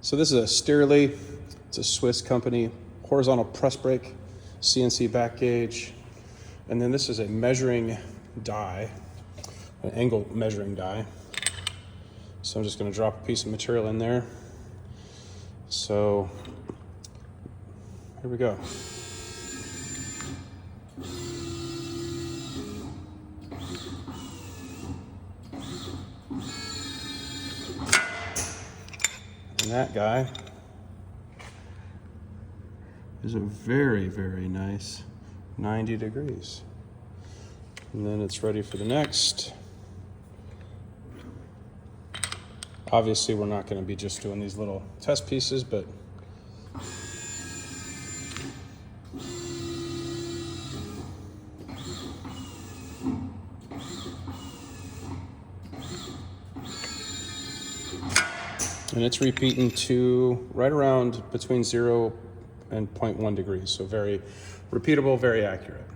So this is a Stierli, it's a Swiss company, horizontal press brake, CNC back gauge. And then this is a measuring die, an angle measuring die. So I'm just gonna drop a piece of material in there. So here we go. And that guy is a very, very nice 90 degrees. And then it's ready for the next. Obviously, we're not going to be just doing these little test pieces, but and it's repeating to right around between 0 and 0.1 degrees. So very repeatable, very accurate.